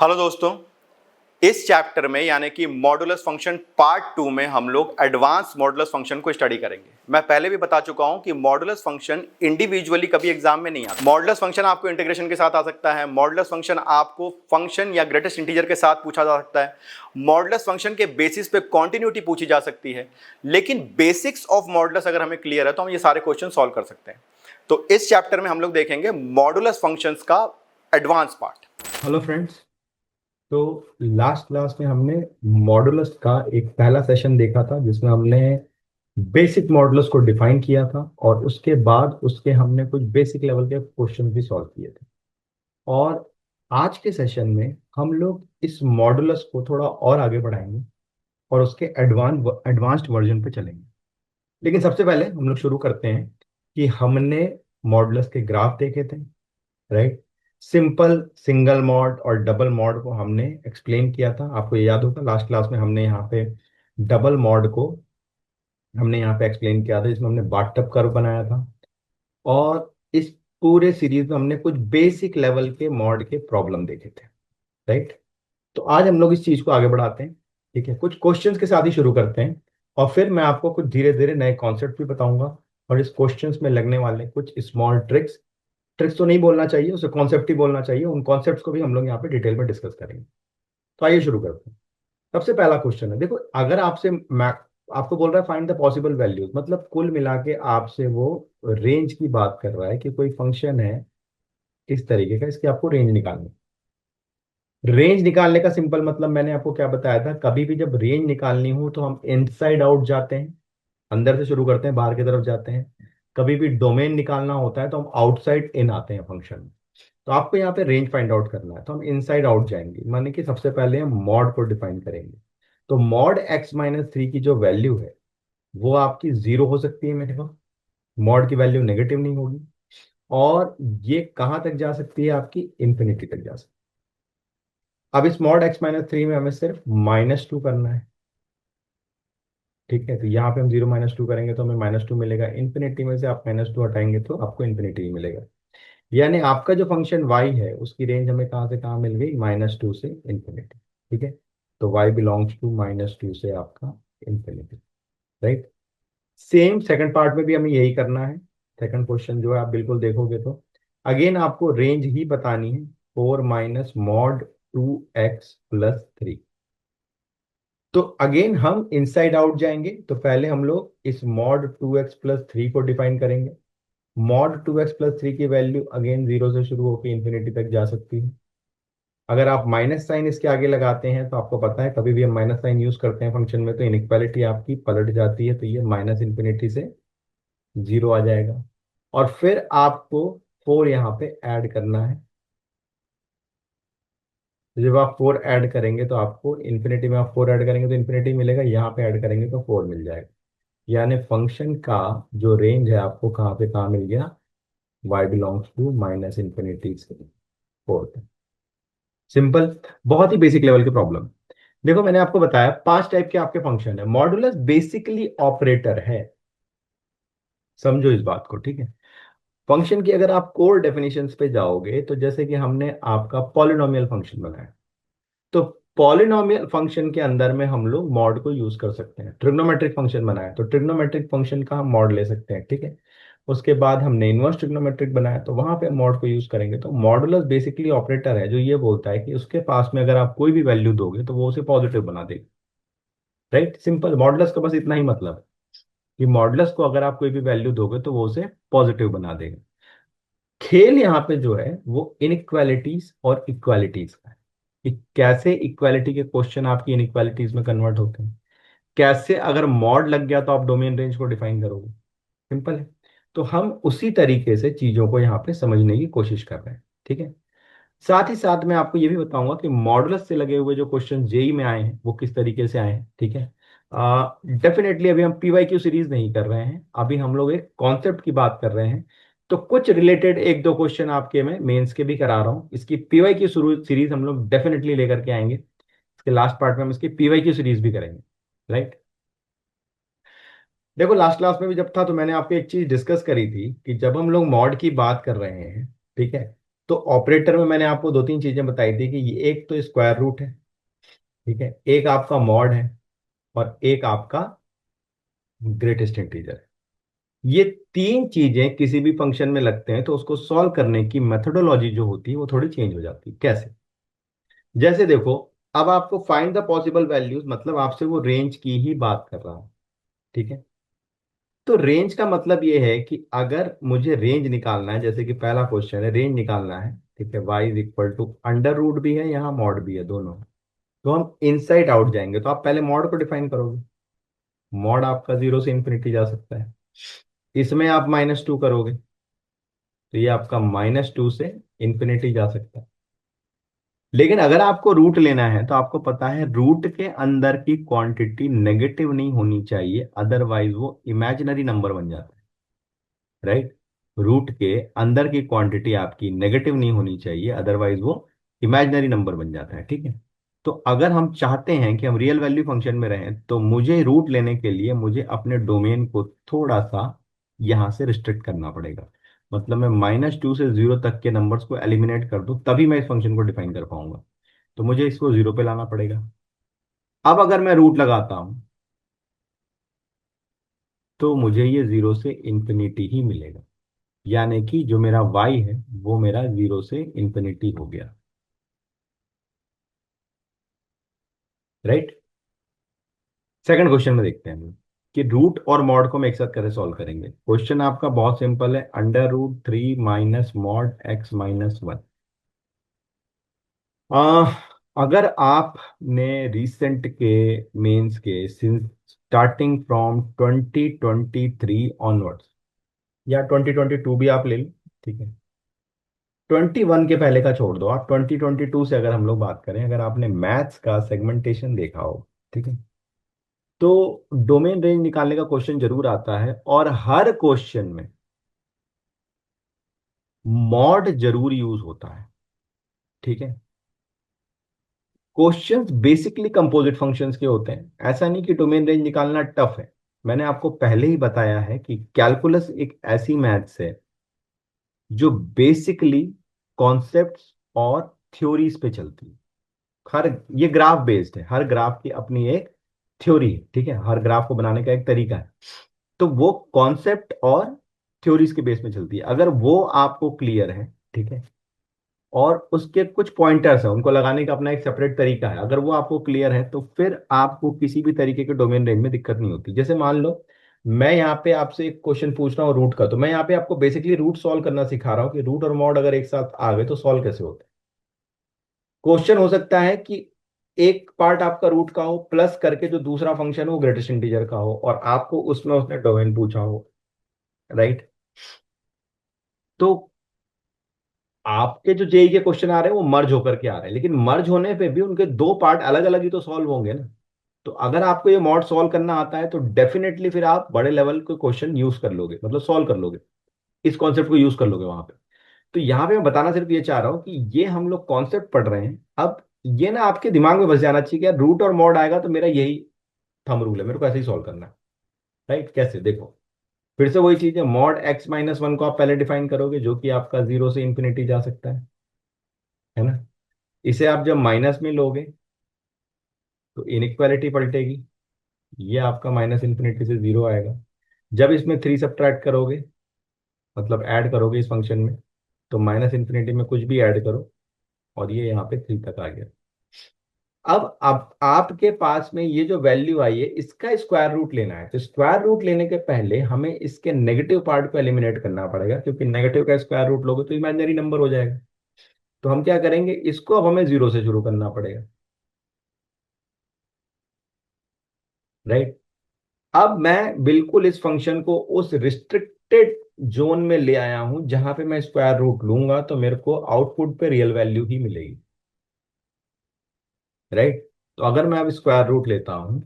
Hello दोस्तों। इस chapter में यानी कि मॉडुलस फंक्शन पार्ट 2 में हम लोग एडवांस मॉडुलस फंक्शन को स्टडी करेंगे। मैं पहले भी बता चुका हूं कि मॉडुलस फंक्शन इंडिविजुअली कभी एग्जाम में नहीं आता। मॉडुलस फंक्शन आपको इंटीग्रेशन के साथ आ सकता है, मॉडुलस फंक्शन आपको फंक्शन या ग्रेटेस्ट इंटीजर के साथ पूछा जा सकता है, मॉडुलस फंक्शन के बेसिस पे कॉन्टिन्यूटी पूछी जा सकती है। लेकिन बेसिक्स ऑफ मॉडुलस अगर हमें क्लियर है तो हम ये सारे क्वेश्चन सॉल्व कर सकते हैं। तो इस चैप्टर में हम लोग देखेंगे मॉडुलस फंक्शंस का एडवांस पार्ट। Hello friends. तो लास्ट क्लास में हमने मॉडुलस का एक पहला सेशन देखा था जिसमें हमने बेसिक मॉडुलस को डिफाइन किया था और उसके बाद उसके हमने कुछ बेसिक लेवल के क्वेश्चन भी सॉल्व किए थे। और आज के सेशन में हम लोग इस मॉडुलस को थोड़ा और आगे बढ़ाएंगे और उसके एडवांस्ड वर्जन पे चलेंगे। लेकिन सबसे पहले हम लोग शुरू करते हैं कि हमने मॉडुलस के ग्राफ देखे थे, राइट। सिंपल सिंगल मॉड और डबल मॉड को हमने एक्सप्लेन किया था। आपको ये याद होगा लास्ट क्लास में हमने यहाँ पे डबल मॉड को हमने यहाँ पे एक्सप्लेन किया था जिसमें हमने बाथटब कर्व बनाया था। और इस पूरे सीरीज में हमने कुछ बेसिक लेवल के मॉड के प्रॉब्लम देखे थे, राइट। तो आज हम लोग इस चीज को आगे बढ़ाते हैं, ठीक है। कुछ क्वेश्चंस के साथ ही शुरू करते हैं और फिर मैं आपको कुछ धीरे धीरे नए कॉन्सेप्ट भी बताऊंगा और इस क्वेश्चंस में लगने वाले कुछ स्मॉल ट्रिक्स, ट्रिक्स तो नहीं बोलना चाहिए, उसे कॉन्सेप्ट ही बोलना चाहिए, उन कॉन्सेप्ट्स को भी हम लोग यहाँ पे डिटेल में डिस्कस करेंगे। तो आइए शुरू करते हैं। सबसे पहला क्वेश्चन है, देखो, अगर आपसे आपको बोल रहा है फाइंड द पॉसिबल वैल्यूज, मतलब कुल मिला के आपसे वो रेंज की बात कर रहा है कि कोई फंक्शन है इस तरीके का, इसकी आपको रेंज निकालनी। रेंज निकालने का सिंपल मतलब मैंने आपको क्या बताया था, कभी भी जब रेंज निकालनी हो तो हम इनसाइड आउट जाते हैं, अंदर से शुरू करते हैं, बाहर की तरफ जाते हैं। कभी भी डोमेन निकालना होता है तो हम आउटसाइड इन आते हैं फंक्शन में। तो आपको यहाँ पे रेंज फाइंड आउट करना है तो हम इनसाइड आउट जाएंगे, माने कि सबसे पहले हम मॉड को डिफाइन करेंगे। तो मॉड x-3 की जो वैल्यू है वो आपकी जीरो हो सकती है मेरे को, मॉड की वैल्यू नेगेटिव नहीं होगी। और ये कहाँ तक जा सकती है, आपकी इंफिनिटी तक जा सकती है। अब इस मॉड x-3 में हमें सिर्फ -2 करना है, ठीक है। तो यहाँ पे हम 0 - 2 करेंगे तो हमें -2 मिलेगा, इन्फिनिटी में से आप -2 हटाएंगे तो आपको इन्फिनिटी ही मिलेगा। यानी आपका जो फंक्शन y है उसकी रेंज हमें कहाँ से कहाँ मिल गई, -2 से इंफिनिटी, ठीक है। तो y बिलोंग्स टू -2 से आपका infinity, right. Same second part में भी हमें यही करना है। सेकंड क्वेश्चन जो है आप बिल्कुल देखोगे तो अगेन आपको रेंज ही बतानी है, 4 - mod 2x + 3। तो अगेन हम इनसाइड आउट जाएंगे, तो पहले हम लोग इस mod 2x + 3 को डिफाइन करेंगे। mod 2x + 3 की वैल्यू अगेन जीरो से शुरू होकर इंफिनिटी तक जा सकती है। अगर आप माइनस साइन इसके आगे लगाते हैं तो आपको पता है कभी भी हम माइनस साइन यूज करते हैं फंक्शन में तो इनइक्वालिटी आपकी पलट जाती है, तो ये माइनस इन्फिनिटी से जीरो आ जाएगा। और फिर आपको 4 यहाँ पे ऐड करना है। तो जब आप 4 ऐड करेंगे तो आपको इन्फिनिटी में आप 4 ऐड करेंगे तो इन्फिनिटी मिलेगा, यहाँ पे ऐड करेंगे तो 4 मिल जाएगा। यानी फंक्शन का जो रेंज है आपको कहाँ पे कहाँ मिल गया, y बिलोंग्स टू -इन्फिनिटी से 4। सिंपल, बहुत ही बेसिक लेवल की प्रॉब्लम। देखो मैंने आपको बताया 5 टाइप के आपके फंक्शन है। मॉडुलस बेसिकली ऑपरेटर है, समझो इस बात को, ठीक है। फंक्शन की अगर आप कोर डेफिनेशंस पे जाओगे तो जैसे कि हमने आपका पॉलिनोमियल फंक्शन बनाया, तो पॉलिनोमियल फंक्शन के अंदर में हम लोग मॉड को यूज कर सकते हैं। ट्रिग्नोमेट्रिक फंक्शन बनाया तो ट्रिग्नोमेट्रिक फंक्शन का हम मॉड ले सकते हैं, ठीक है। उसके बाद हमने इनवर्स ट्रिग्नोमेट्रिक बनाया तो वहां पे मॉड को यूज करेंगे। तो मॉडुलस बेसिकली ऑपरेटर है जो ये बोलता है कि उसके पास में अगर आप कोई भी वैल्यू दोगे तो वो उसे पॉजिटिव बना देगा, राइट। सिंपल, मॉडुलस का बस इतना ही मतलब है कि मॉडुलस को अगर आप कोई भी वैल्यू दोगे तो वो उसे पॉजिटिव बना देगा। खेल यहाँ पे जो है वो इनइक्वालिटीज और इक्वालिटीज का है कि कैसे इक्वालिटी के क्वेश्चन आपकी इनइक्वालिटीज में कन्वर्ट होते हैं, कैसे अगर मॉड लग गया तो आप डोमेन रेंज को डिफाइन करोगे। सिंपल है। तो हम उसी तरीके से चीजों को यहाँ पे समझने की कोशिश कर रहे हैं, ठीक है। साथ ही साथ मैं आपको ये भी बताऊंगा कि मॉडुलस से लगे हुए जो क्वेश्चन जेई में आए हैं वो किस तरीके से आए हैं, ठीक है। डेफिनेटली अभी हम पीवाईक्यू सीरीज नहीं कर रहे हैं, अभी हम लोग एक कॉन्सेप्ट की बात कर रहे हैं। तो कुछ रिलेटेड एक दो क्वेश्चन आपके मैं मेंस के भी करा रहा हूँ, इसकी पीवाईक्यू सीरीज हम लोग डेफिनेटली लेकर के आएंगे। इसके लास्ट पार्ट में हम इसकी पीवाईक्यू सीरीज भी करेंगे, राइट। देखो लास्ट क्लास में भी जब था तो मैंने आपको एक चीज डिस्कस करी थी कि जब हम लोग मॉड की बात कर रहे हैं, ठीक है, तो ऑपरेटर में मैंने आपको दो तीन चीजें बताई थी कि ये एक तो स्क्वायर रूट है, ठीक है, एक आपका मॉड है, और एक आपका ग्रेटेस्ट इंटीजर है। ये तीन चीजें किसी भी फंक्शन में लगते हैं तो उसको सॉल्व करने की मेथोडोलॉजी जो होती है वो थोड़ी चेंज हो जाती है। कैसे? जैसे देखो, अब आपको फाइंड द पॉसिबल वैल्यूज, मतलब आपसे वो रेंज की ही बात कर रहा हूं, ठीक है। तो रेंज का मतलब ये है कि अगर मुझे रेंज निकालना है, जैसे कि पहला क्वेश्चन है, रेंज निकालना है, ठीक है, y is equal to under root भी है यहाँ, मॉड भी है, दोनों। तो हम इनसाइड आउट जाएंगे, तो आप पहले मॉड को डिफाइन करोगे। मॉड आपका 0 से इंफिनिटी जा सकता है। इसमें आप -2 करोगे, तो ये आपका -2 से इंफिनिटी जा सकता है। लेकिन अगर आपको रूट लेना है तो आपको पता है रूट के अंदर की क्वांटिटी नेगेटिव नहीं होनी चाहिए, अदरवाइज वो इमेजिनरी नंबर बन जाता है, राइट। रूट के अंदर की क्वांटिटी आपकी नेगेटिव नहीं होनी चाहिए, अदरवाइज वो इमेजिनरी नंबर बन जाता है, ठीक है। तो अगर हम चाहते हैं कि हम रियल वैल्यू फंक्शन में रहें तो मुझे रूट लेने के लिए मुझे अपने डोमेन को थोड़ा सा यहां से रिस्ट्रिक्ट करना पड़ेगा। मतलब मैं -2 से 0 तक के नंबर्स को एलिमिनेट कर दूं तभी मैं इस फंक्शन को डिफाइन कर पाऊंगा। तो मुझे इसको 0 पे लाना पड़ेगा। अब अगर मैं रूट लगाता हूं तो मुझे ये 0 से इंफिनिटी ही मिलेगा, यानी कि जो मेरा y है वो मेरा 0 से इंफिनिटी हो गया, राइट। सेकंड क्वेश्चन में देखते हैं हम कि रूट और मॉड को हम एक साथ कैसे सॉल्व करेंगे। क्वेश्चन आपका बहुत सिंपल है, √3 माइनस मॉड x-1। अगर आपने रिसेंट के मेंस के सिंस स्टार्टिंग फ्रॉम 2023 ऑनवर्ड्स, या 2022 भी आप ले लो, ठीक है, 21 के पहले का छोड़ दो, आप 2022 से अगर हम लोग बात करें, अगर आपने मैथ्स का सेगमेंटेशन देखा हो, ठीक है, तो डोमेन रेंज निकालने का क्वेश्चन जरूर आता है, और हर क्वेश्चन में मॉड जरूर यूज होता है, ठीक है। क्वेश्चंस बेसिकली कंपोजिट फंक्शंस के होते हैं, ऐसा नहीं कि डोमेन रेंज निकालना टफ है। मैंने आपको पहले ही बताया है कि कैलकुलस एक ऐसी मैथ्स है जो बेसिकली कॉन्सेप्ट्स और थ्योरीज पे चलती है। हर ये ग्राफ बेस्ड है, हर ग्राफ की अपनी एक थ्योरी है, ठीक है, हर ग्राफ को बनाने का एक तरीका है। तो वो कॉन्सेप्ट और थ्योरीज के बेस में चलती है। अगर वो आपको क्लियर है, ठीक है, और उसके कुछ पॉइंटर्स हैं, उनको लगाने का अपना एक सेपरेट तरीका है, अगर वो आपको क्लियर है तो फिर आपको किसी भी तरीके के डोमेन रेंज में दिक्कत नहीं होती। जैसे मान लो मैं यहाँ पे आपसे एक क्वेश्चन पूछ रहा हूँ रूट का, तो मैं यहाँ पे आपको बेसिकली रूट सॉल्व करना सिखा रहा हूँ कि रूट और मॉड अगर एक साथ आ गए तो सॉल्व कैसे होते हैं। क्वेश्चन हो सकता है कि एक पार्ट आपका रूट का हो प्लस करके जो दूसरा फंक्शन हो ग्रेटेस्ट इंटीजर का हो, और आपको उसमें उसने डोमेन पूछा हो, राइट। तो आपके जो जेई के क्वेश्चन आ रहे हैं वो मर्ज होकर के आ रहे हैं, लेकिन मर्ज होने पे भी उनके दो पार्ट अलग अलग ही तो सॉल्व होंगे ना। तो अगर आपको ये मॉड सॉल्व करना आता है तो डेफिनेटली फिर आप बड़े लेवल के क्वेश्चन यूज कर लोगे, मतलब सॉल्व कर लोगे, इस कॉन्सेप्ट को यूज कर लोगे वहां पे। तो यहाँ पे मैं बताना सिर्फ ये चाह रहा हूँ कि ये हम लोग कॉन्सेप्ट पढ़ रहे हैं। अब ये ना आपके दिमाग में बस जाना चाहिए कि यार रूट और मॉड आएगा तो मेरा यही थंब रूल है, मेरे को ऐसे ही सॉल्व करना है, राइट। कैसे? देखो, फिर से वही चीज है, मॉड x-1 को आप पहले डिफाइन करोगे जो कि आपका 0 से इंफिनिटी जा सकता है ना। इसे आप जब माइनस में लोगे तो इनइक्वालिटी पलटेगी, ये आपका -∞ से 0 आएगा। जब इसमें 3 सब्ट्रैक्ट करोगे, मतलब ऐड करोगे इस फंक्शन में, तो -∞ में कुछ भी ऐड करो और ये यहाँ पे 3 तक आ गया। अब आपके पास में ये जो वैल्यू आई है इसका स्क्वायर रूट लेना है, तो स्क्वायर रूट लेने के पहले हमें इसके नेगेटिव पार्ट को एलिमिनेट करना पड़ेगा, क्योंकि नेगेटिव का स्क्वायर रूट लोगे तो इमेजिनरी नंबर हो जाएगा। तो हम क्या करेंगे, इसको अब हमें 0 से शुरू करना पड़ेगा, राइट। अब मैं बिल्कुल इस फंक्शन को उस रिस्ट्रिक्टेड जोन में ले आया हूं जहां पे मैं स्क्वायर रूट लूंगा तो मेरे को आउटपुट पे रियल वैल्यू ही मिलेगी, राइट। तो अगर मैं अब स्क्वायर रूट लेता हूं,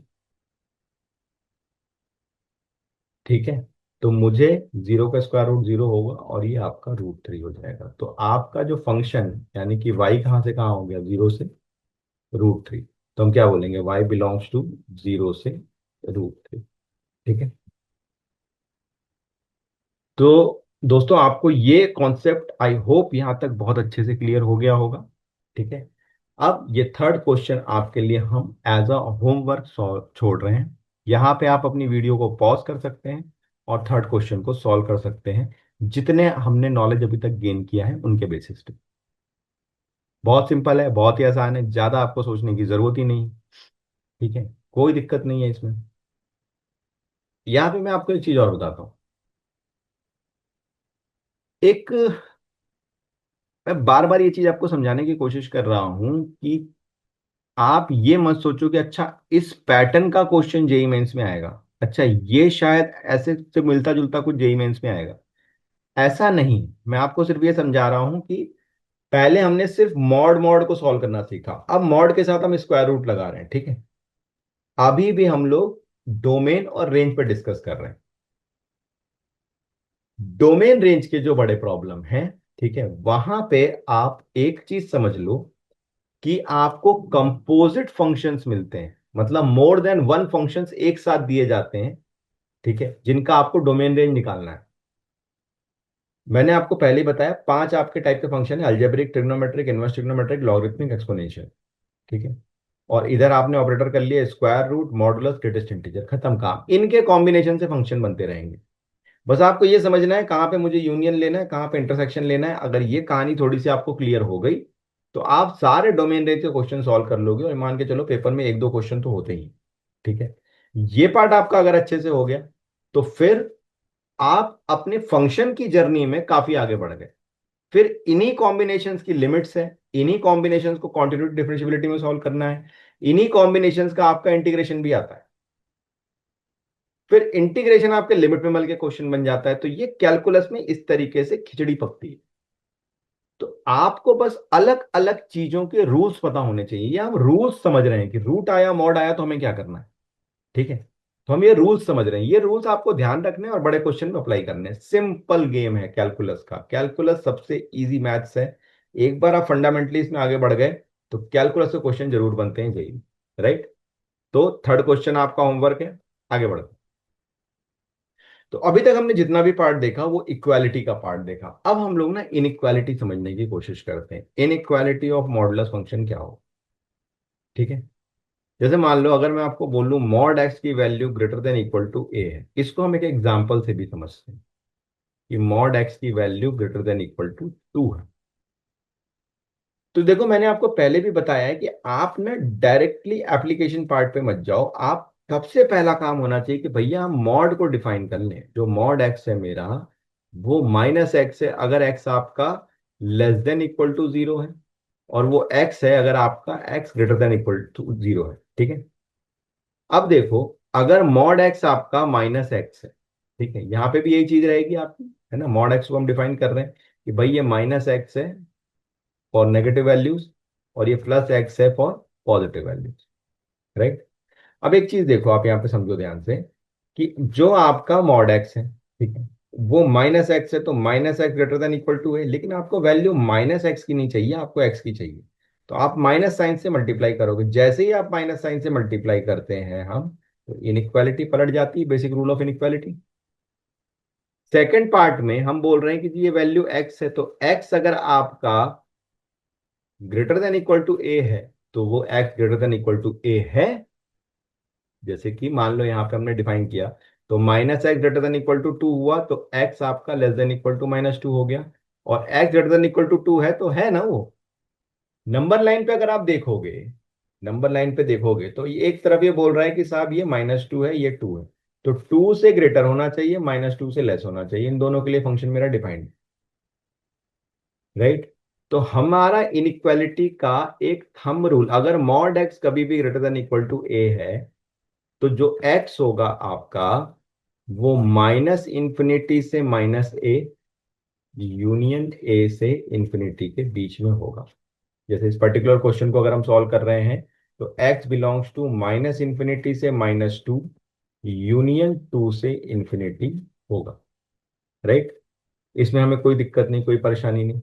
ठीक है, तो मुझे 0 का स्क्वायर रूट 0 होगा और ये आपका √3 हो जाएगा। तो आपका जो फंक्शन यानी कि y कहाँ से कहाँ हो गया, 0 से √3। तो हम क्या बोलेंगे, y बिलोंग्स टू 0 से √3, ठीक है। तो दोस्तों आपको ये कॉन्सेप्ट आई होप यहां तक बहुत अच्छे से क्लियर हो गया होगा। ठीक है, अब ये थर्ड क्वेश्चन आपके लिए हम एज अ होमवर्क छोड़ रहे हैं। यहाँ पे आप अपनी वीडियो को पॉज कर सकते हैं और थर्ड क्वेश्चन को सॉल्व कर सकते हैं, जितने हमने नॉलेज अभी तक गेन किया है उनके बेसिस पे। बहुत सिंपल है, बहुत ही आसान है, ज्यादा आपको सोचने की जरूरत ही नहीं। ठीक है, कोई दिक्कत नहीं है इसमें। यहाँ पे मैं आपको एक चीज और बताता हूँ। एक, मैं बार बार ये चीज आपको समझाने की कोशिश कर रहा हूं कि आप ये मत सोचो कि अच्छा इस पैटर्न का क्वेश्चन जेई मेंस में आएगा, अच्छा ये शायद ऐसे से मिलता जुलता कुछ जेई मेंस में आएगा। ऐसा नहीं, मैं आपको सिर्फ ये समझा रहा हूं कि पहले हमने सिर्फ मॉड मॉड को सॉल्व करना सीखा, अब मॉड के साथ हम स्क्वायर रूट लगा रहे हैं। ठीक है, अभी भी हम लोग डोमेन और रेंज पर डिस्कस कर रहे हैं। डोमेन रेंज के जो बड़े प्रॉब्लम हैं, ठीक है, वहां पे आप एक चीज समझ लो कि आपको कंपोजिट फंक्शंस मिलते हैं, मतलब मोर देन वन फंक्शंस एक साथ दिए जाते हैं। ठीक है, जिनका आपको डोमेन रेंज निकालना है। मैंने आपको पहले ही बताया 5 आपके टाइप के फंक्शन है: algebraic, trigonometric, inverse trigonometric, logarithmic, exponential. ठीक है, और इधर आपने ऑपरेटर कर लिया square root, modulus, greatest integer, खत्म काम। इनके कॉम्बिनेशन से फंक्शन बनते रहेंगे। बस आपको ये समझना है कहाँ पे मुझे यूनियन लेना है, कहाँ पे इंटरसेक्शन लेना है। अगर ये कहानी थोड़ी सी आपको क्लियर हो गई तो आप सारे डोमेन रेंज के क्वेश्चन सॉल्व कर लोगे, और मान के चलो पेपर में एक दो क्वेश्चन तो होते ही। ठीक है, ये पार्ट आपका अगर अच्छे से हो गया तो फिर आप अपने फंक्शन की जर्नी में काफी आगे बढ़ गए। फिर इन्हीं कॉम्बिनेशंस की लिमिट्स है, इन्हीं कॉम्बिनेशंस को कॉन्टिन्यूटी डिफरेंशियबिलिटी में सॉल्व करना है, इन्हीं कॉम्बिनेशंस का आपका इंटीग्रेशन भी आता है। फिर इंटीग्रेशन आपके लिमिट में मल के क्वेश्चन बन जाता है। तो ये कैलकुलस में इस तरीके से खिचड़ी पकती है। तो आपको बस अलग अलग चीजों के रूल्स पता होने चाहिए। ये हम रूल्स समझ रहे हैं कि रूट आया मॉड आया तो हमें क्या करना है। ठीक है, तो हम ये रूल्स समझ रहे हैं, ये रूल्स आपको ध्यान रखने हैं और बड़े क्वेश्चन में अप्लाई करने हैं। सिंपल गेम है कैलकुलस का, कैलकुलस सबसे इजी मैथ्स है। एक बार आप फंडामेंटली इसमें आगे बढ़ गए तो कैलकुलस के क्वेश्चन जरूर बनते हैं यही। राइट, तो थर्ड क्वेश्चन आपका होमवर्क है, आगे बढ़ो। तो अभी तक हमने जितना भी पार्ट देखा वो इक्वालिटी का पार्ट देखा। अब हम लोग ना इनइक्वालिटी समझने की कोशिश करते हैं। इनइक्वालिटी ऑफ मॉडुलस फंक्शन क्या हो। ठीक है, जैसे मान लो अगर मैं आपको बोलूं मॉड एक्स की value greater than equal to A है, इसको हम एक एग्जांपल से भी समझते हैं कि मॉड एक्स की value greater than equal to 2 है। तो देखो मैंने आपको पहले भी बताया है कि आप ना डायरेक्टली एप्लीकेशन पार्ट पे मत जाओ। आप सबसे पहला काम होना चाहिए कि भैया हम मॉड को डिफाइन कर लें। जो मॉड एक्स है मेरा, वो माइनस एक्स है अगर एक्स आपका लेस देन इक्वल टू 0 है, और वो एक्स है अगर आपका x greater than equal to 0 है। ठीक है, अब देखो अगर मॉड एक्स आपका माइनस एक्स है, ठीक है, यहां पे भी यही चीज रहेगी आपकी, है ना। मॉड एक्स को हम डिफाइन कर रहे हैं कि भाई ये माइनस एक्स है फॉर नेगेटिव वैल्यूज, और ये प्लस एक्स है फॉर पॉजिटिव वैल्यूज। राइट, अब एक चीज देखो आप यहाँ पे समझो ध्यान से कि जो आपका मॉड एक्स है, ठीक है, वो माइनस एक्स है, तो minus x greater than equal to है, लेकिन आपको वैल्यू माइनस एक्स की नहीं चाहिए, आपको एक्स की चाहिए। तो आप माइनस साइन से मल्टीप्लाई करोगे। जैसे ही आप माइनस साइन से मल्टीप्लाई करते हैं हम, तो इनइक्वालिटी पलट जाती है, basic rule of inequality. Second part में हम बोल रहे हैं कि जी ये वैल्यू एक्स है, तो एक्स अगर आपका greater than equal to A है तो वो X greater than equal to A है। जैसे कि मान लो यहाँ पे हमने डिफाइन किया, तो minus x greater than equal to 2 हुआ, तो एक्स आपका less than equal to minus 2 हो गया। और x greater than equal to 2 है तो है ना वो। नंबर लाइन पे अगर आप देखोगे, नंबर लाइन पे देखोगे तो ये एक तरफ ये बोल रहा है कि साहब ये -2 है, ये 2 है, तो 2 से ग्रेटर होना चाहिए, -2 से लेस होना चाहिए। इन दोनों के लिए फंक्शन मेरा डिफाइंड। राइट, तो हमारा इनइक्वालिटी का एक थंब रूल, अगर मॉड एक्स कभी भी greater than equal to A है, तो जो एक्स होगा आपका वो माइनस इंफिनिटी से -a यूनियन ए से इंफिनिटी के बीच में होगा। जैसे इस पर्टिकुलर क्वेश्चन को अगर हम सॉल्व कर रहे हैं तो x belongs to minus infinity से -2 यूनियन 2 से इंफिनिटी होगा। राइट, इसमें हमें कोई दिक्कत नहीं, कोई परेशानी नहीं,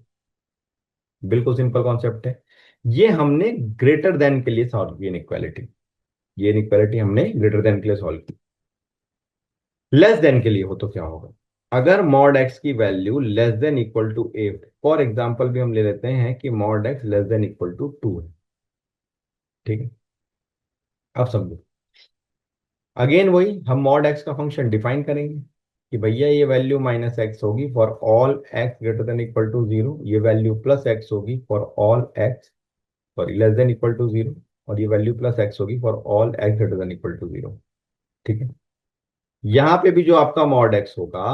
बिल्कुल सिंपल कॉन्सेप्ट है। ये हमने ग्रेटर देन के लिए सॉल्व की इनइक्वालिटी, ये इनइक्वालिटी हमने ग्रेटर देन के लिए सॉल्व की। लेस देन के लिए हो तो क्या होगा। अगर मॉड एक्स की value less than equal to A, for example भी हम ले लेते हैं कि mod x less than equal to 2 है, ठीक है। अब समझो, अगेन वही हम मॉड एक्स का फंक्शन डिफाइन करेंगे कि भैया ये वैल्यू माइनस एक्स होगी for all x greater than equal to zero, ये वैल्यू प्लस एक्स होगी for all x, sorry, less than equal to zero, और ये वैल्यू प्लस एक्स होगी for all x greater than equal to zero, ठीक है। यहाँ पे भी जो आपका मॉड एक्स होगा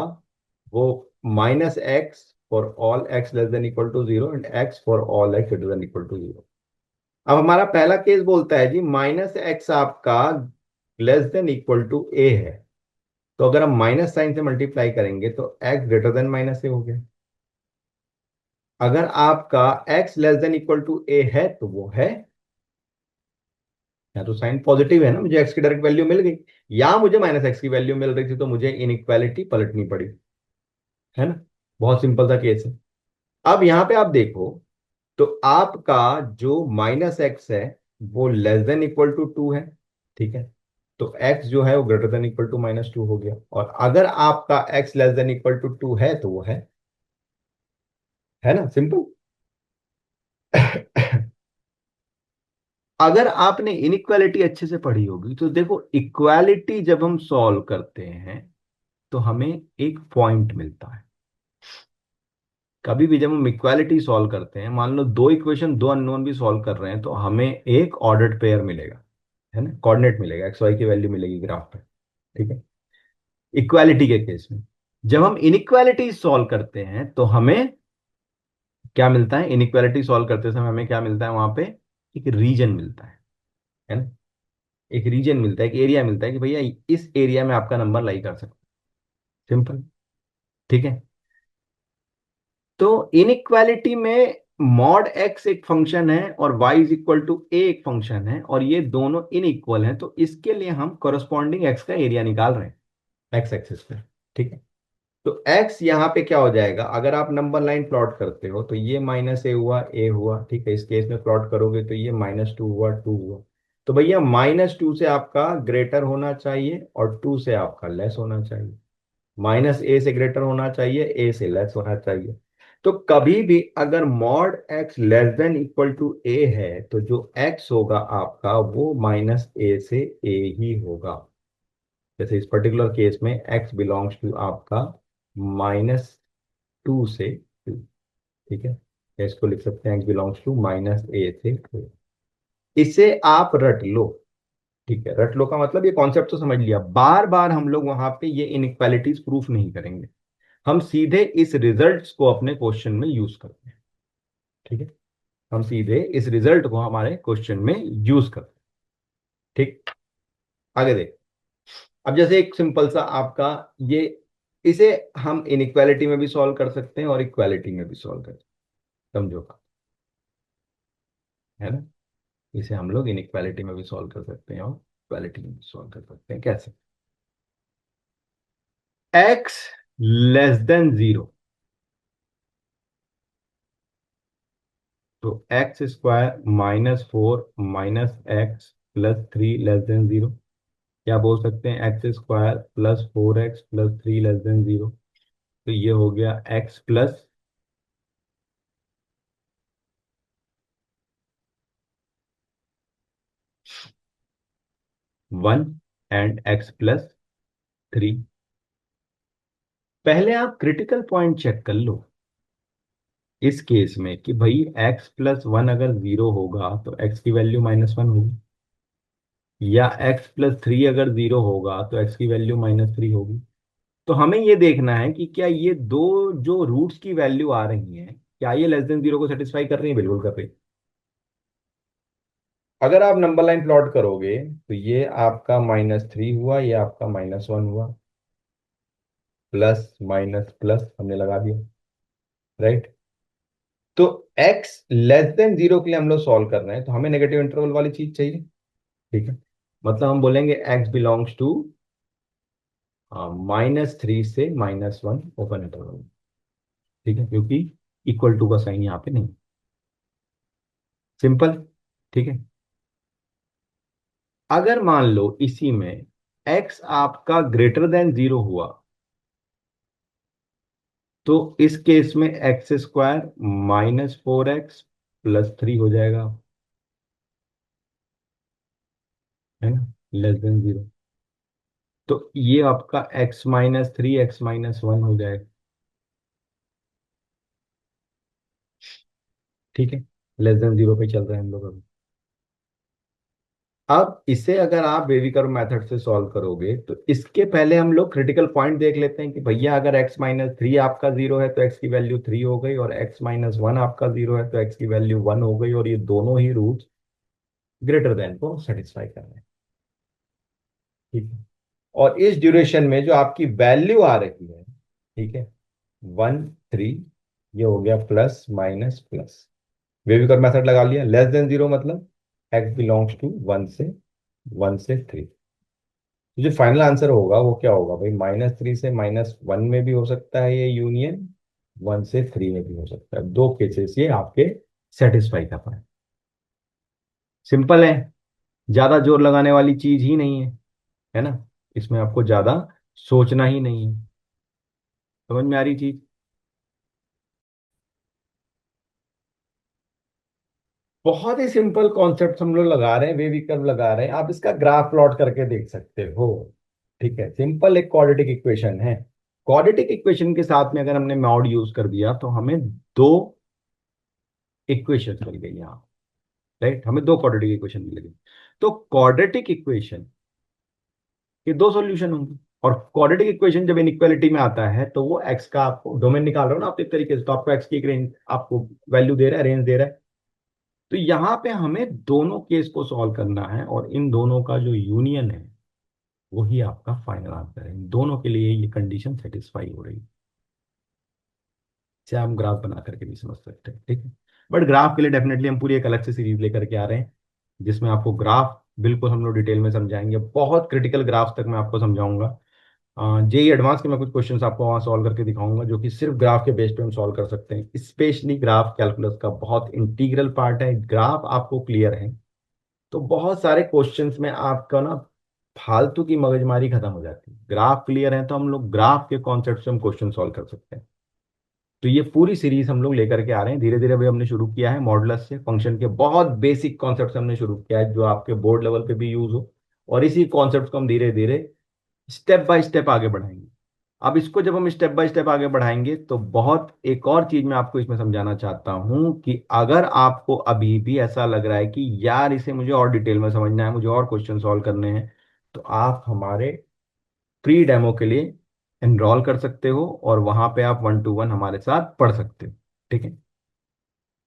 वो minus x for all x less than equal to zero and x for all x greater than equal to zero. अब हमारा पहला केस बोलता है जी माइनस एक्स आपका less than equal to A है, तो अगर हम माइनस साइन से मल्टीप्लाई करेंगे तो X greater than minus A हो गया। अगर आपका x less than equal to A है तो वो है, या तो साइन पॉजिटिव है ना, मुझे एक्स की डायरेक्ट वैल्यू मिल गई, या मुझे माइनस एक्स की वैल्यू मिल रही थी तो मुझे इनइक्वालिटी पलटनी पड़ी, है ना। बहुत सिंपल सा केस है। अब यहां पे आप देखो तो आपका जो माइनस एक्स है वो लेस देन इक्वल टू 2 है, ठीक है। तो एक्स जो है वो greater than equal to minus 2 हो गया, और अगर आपका x less than equal to 2 है तो वो है ना, सिंपल। अगर आपने इनइक्वालिटी अच्छे से पढ़ी होगी तो देखो, इक्वालिटी जब हम सॉल्व करते हैं तो हमें एक पॉइंट मिलता है। कभी भी जब हम इक्वालिटी सॉल्व करते हैं, मान लो दो इक्वेशन दो अननोन भी सॉल्व कर रहे हैं, तो हमें एक ऑर्डर्ड पेयर मिलेगा, है ना, कोऑर्डिनेट मिलेगा, एक्स वाई की वैल्यू मिलेगी ग्राफ पे, ठीक है। इक्वालिटी के केस में जब हम इनइक्वालिटी सॉल्व करते हैं तो हमें क्या मिलता है, इनइक्वालिटी सॉल्व करते समय हमें क्या मिलता है, वहां पे एक रीजन मिलता है ना, एक रीजन मिलता है, एक एरिया मिलता है कि भैया इस एरिया में आपका नंबर लाई कर सकते, सिंपल, ठीक है। तो इनइक्वालिटी में मॉड एक्स एक फंक्शन है और वाई इज इक्वल टू ए एक फंक्शन है, और ये दोनों इनइक्वल हैं, तो इसके लिए हम कोरस्पॉन्डिंग एक्स का एरिया निकाल रहे हैं एक्स एक्सिस पे, ठीक है। तो x यहाँ पे क्या हो जाएगा, अगर आप नंबर लाइन प्लॉट करते हो तो ये माइनस ए हुआ, ए हुआ, ठीक है। इस केस में प्लॉट करोगे तो ये माइनस टू हुआ, टू हुआ। तो भैया माइनस टू से आपका ग्रेटर होना चाहिए और टू से आपका लेस होना चाहिए, माइनस ए से ग्रेटर होना चाहिए, ए से लेस होना चाहिए। तो कभी भी अगर mod x less than equal to A है तो जो x होगा आपका वो माइनस ए से ए ही होगा। जैसे इस पर्टिकुलर केस में x बिलोंग्स टू आपका -2 से 2, ठीक है। या इसको लिख सकते हैं x बिलोंग्स टू -a से 2। इसे आप रट लो, ठीक है। रट लो का मतलब ये कॉन्सेप्ट तो समझ लिया, बार बार हम लोग वहां पे ये इनइक्वालिटीज प्रूफ नहीं करेंगे, हम सीधे इस रिजल्ट्स को अपने क्वेश्चन में यूज करते हैं, ठीक है। हम सीधे इस रिजल्ट को हमारे क्वेश्चन में यूज करते हैं, ठीक। आगे देख, अब जैसे एक सिंपल सा आपका ये, इसे हम इनइक्वालिटी में भी सॉल्व कर सकते हैं और इक्वालिटी में भी सॉल्व कर सकते हैं, समझो का, है ना। इसे हम लोग इनइक्वालिटी में भी सॉल्व कर सकते हैं और इक्वालिटी में भी सॉल्व कर सकते हैं। कैसे, एक्स लेस देन जीरो, तो x square -4 -x+3 less than zero, क्या बोल सकते हैं, x square +4x+3 less than zero, तो ये हो गया x+1 एंड x+3। पहले आप क्रिटिकल पॉइंट चेक कर लो इस केस में कि भाई x+1 अगर जीरो होगा तो x की वैल्यू -1 होगी, या x+3 अगर जीरो होगा तो x की वैल्यू -3 होगी। तो हमें ये देखना है कि क्या ये दो जो रूट्स की वैल्यू आ रही है, क्या ये लेस देन जीरो को सेटिस्फाई कर रही है, बिल्कुल कर रही है। अगर आप नंबर लाइन प्लॉट करोगे तो ये आपका -3 हुआ, ये आपका -1 हुआ, प्लस माइनस प्लस हमने लगा दिया, राइट। तो x लेस देन जीरो के लिए हम लोग सॉल्व कर रहे हैं तो हमें नेगेटिव इंटरवल वाली चीज चाहिए, ठीक है। मतलब हम बोलेंगे x बिलोंग्स टू -3 से -1 ओपन इंटरवल, ठीक है, क्योंकि इक्वल टू का साइन यहाँ पे नहीं, सिंपल, ठीक है। अगर मान लो इसी में x आपका ग्रेटर देन जीरो हुआ, तो इस केस में एक्स स्क्वायर -4x +3 हो जाएगा, है ना, << 0। तो ये आपका x-3 x-1 हो जाएगा। ठीक है, <<0 पे चल रहे हैं हम लोग अभी। अब इसे अगर आप बेबी कर्व मेथड से सॉल्व करोगे तो इसके पहले हम लोग क्रिटिकल पॉइंट देख लेते हैं कि भैया अगर x-3 आपका 0 है तो x की वैल्यू 3 हो गई, और x-1 आपका 0 है तो x की वैल्यू 1 हो गई, और ये दोनों ही रूट्स ग्रेटर देन को सेटिस्फाई कर रहे हैं। ठीक है, और इस ड्यूरेशन में जो आपकी वैल्यू आ रही है, ठीक है, 1 3, ये हो गया plus minus plus, baby method लगा लिया। <<0 मतलब x बिलोंग्स टू 1 से 3। तो जो फाइनल आंसर होगा वो क्या होगा भाई, -3 से -1 में भी हो सकता है ये यूनियन, 1 से 3 में भी हो सकता है। दो केसेस ये आपके सेटिस्फाई कर पाए। सिंपल है, ज्यादा जोर लगाने वाली चीज ही नहीं है ना, इसमें आपको ज्यादा सोचना ही नहीं है। समझ में आ रही चीज? बहुत ही सिंपल कॉन्सेप्ट हम लोग लगा रहे हैं, वेवी कर्व लगा रहे हैं, आप इसका ग्राफ प्लॉट करके देख सकते हो। ठीक है, सिंपल एक क्वाड्रेटिक इक्वेशन है। क्वाड्रेटिक इक्वेशन के साथ में अगर हमने मॉड यूज कर दिया तो हमें दो इक्वेशन मिल गई यहाँ। राइट, हमें दो क्वाड्रेटिक इक्वेशन मिल गई। तो क्वाड्रेटिक इक्वेशन के दो सॉल्यूशन होंगे, और क्वाड्रेटिक इक्वेशन जब इनइक्वालिटी में आता है तो वो एक्स का आपको डोमेन निकाल रहे हो ना आप एक तरीके से, तो आपको एक्स की एक रेंज आपको वैल्यू दे रहा है, रेंज दे रहा है। तो यहाँ पे हमें दोनों केस को सॉल्व करना है, और इन दोनों का जो यूनियन है वही आपका फाइनल आंसर है। इन दोनों के लिए ये कंडीशन सेटिस्फाई हो रही है। इसे हम ग्राफ बना करके भी समझ सकते हैं। ठीक है, बट ग्राफ के लिए डेफिनेटली हम पूरी एक अलग से सीरीज लेकर के आ रहे हैं, जिसमें आपको ग्राफ बिल्कुल हम लोग डिटेल में समझाएंगे, बहुत क्रिटिकल ग्राफ तक मैं आपको समझाऊंगा। जेई एडवांस के मैं कुछ क्वेश्चंस आपको वहाँ सॉल्व करके दिखाऊंगा जो कि सिर्फ ग्राफ के बेस पे हम सॉल्व कर सकते हैं। स्पेशली ग्राफ कैलकुलस का बहुत इंटीग्रल पार्ट है। ग्राफ आपको क्लियर है तो बहुत सारे क्वेश्चंस में आपका ना फालतू की मगजमारी खत्म हो जाती है। ग्राफ क्लियर है तो हम लोग ग्राफ के कॉन्सेप्ट से हम क्वेश्चन सॉल्व कर सकते हैं। तो ये पूरी सीरीज हम लोग लेकर के आ रहे हैं धीरे धीरे। अभी हमने शुरू किया है मॉडुलस से, फंक्शन के बहुत बेसिक कॉन्सेप्ट हमने शुरू किया है जो आपके बोर्ड लेवल पे भी यूज हो, और इसी कॉन्सेप्ट को हम धीरे धीरे स्टेप बाय स्टेप आगे बढ़ाएंगे। अब इसको जब हम स्टेप बाय स्टेप आगे बढ़ाएंगे तो बहुत एक और चीज मैं आपको इसमें समझाना चाहता हूं कि अगर आपको अभी भी ऐसा लग रहा है कि यार इसे मुझे और डिटेल में समझना है, मुझे और क्वेश्चन सॉल्व करने हैं, तो आप हमारे फ्री डेमो के लिए एनरोल कर सकते हो, और वहां पे आप 1 to 1 हमारे साथ पढ़ सकते हो। ठीक है,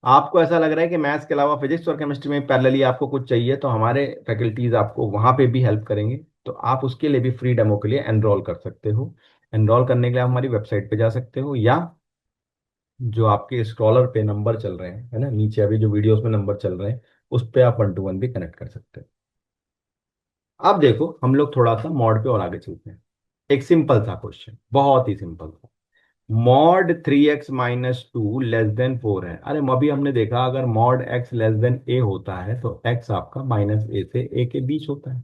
आपको ऐसा लग रहा है कि मैथ्स के अलावा फिजिक्स और केमिस्ट्री में पैरेलली आपको कुछ चाहिए, तो हमारे फैकल्टीज आपको वहां पे भी हेल्प करेंगे। तो आप उसके लिए भी फ्री डेमो के लिए एनरोल कर सकते हो। एनरोल करने के लिए आप हमारी वेबसाइट पे जा सकते हो, या जो आपके स्क्रॉलर पे नंबर चल रहे हैं, है ना, नीचे अभी जो वीडियोस में नंबर चल रहे हैं, उस पे आप 1 to 1 भी कनेक्ट कर सकते हैं। अब देखो हम लोग थोड़ा सा मॉड पे और आगे चलते हैं। एक सिंपल सा क्वेश्चन, बहुत ही सिंपल था। मॉड 3x-2 << 4 है। अरे अभी हमने देखा अगर मॉड x a होता है तो x आपका -a से a के बीच होता है।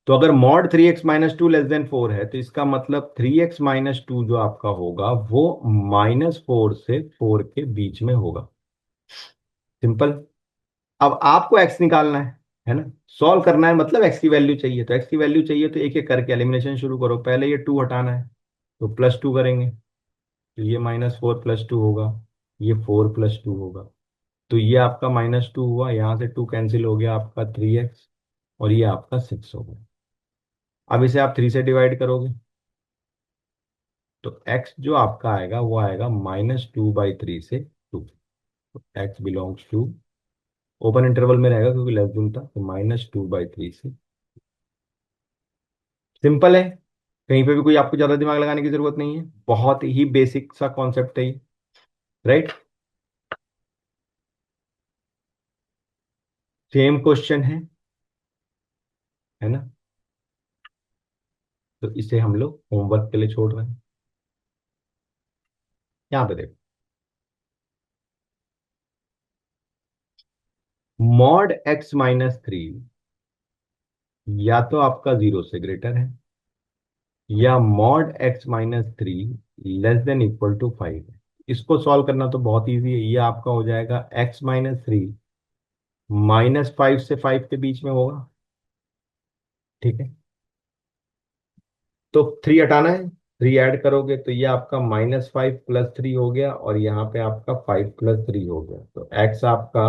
तो अगर मॉड 3x-2 << 4 है तो इसका मतलब 3x-2 जो आपका होगा वो -4 से 4 के बीच में होगा। सिंपल। अब आपको x निकालना है ना, सॉल्व करना है, मतलब x की वैल्यू चाहिए। तो x की वैल्यू चाहिए तो एक एक करके एलिमिनेशन शुरू करो। पहले ये 2 हटाना है तो +2 करेंगे, तो ये -4 + 2 होगा, ये 4 + 2 होगा। तो ये आपका -2 हुआ, यहाँ से 2 कैंसिल हो गया, आपका 3x, और ये आपका 6 हो गया। अब इसे आप 3 से डिवाइड करोगे तो x जो आपका आएगा वो आएगा -2/3 से 2। तो x belongs to, open interval में रहेगा क्योंकि लेस देन था, तो -2/3 से। सिंपल है, कहीं पे भी कोई आपको ज्यादा दिमाग लगाने की जरूरत नहीं है, बहुत ही बेसिक सा कॉन्सेप्ट है ये। राइट, सेम क्वेश्चन है ना, तो इसे हम लोग होमवर्क के लिए छोड़ रहे हैं। यहाँ पे देखो, मॉड x-3 या तो आपका 0 से ग्रेटर है या mod x minus three less than equal to five है। इसको सॉल्व करना तो बहुत इजी है। ये आपका हो जाएगा x minus three minus five से फाइव के बीच में होगा। ठीक है, तो थ्री हटाना है, थ्री ऐड करोगे तो ये आपका माइनस फाइव प्लस थ्री हो गया, और यहाँ पे आपका फाइव प्लस थ्री हो गया, तो एक्स आपका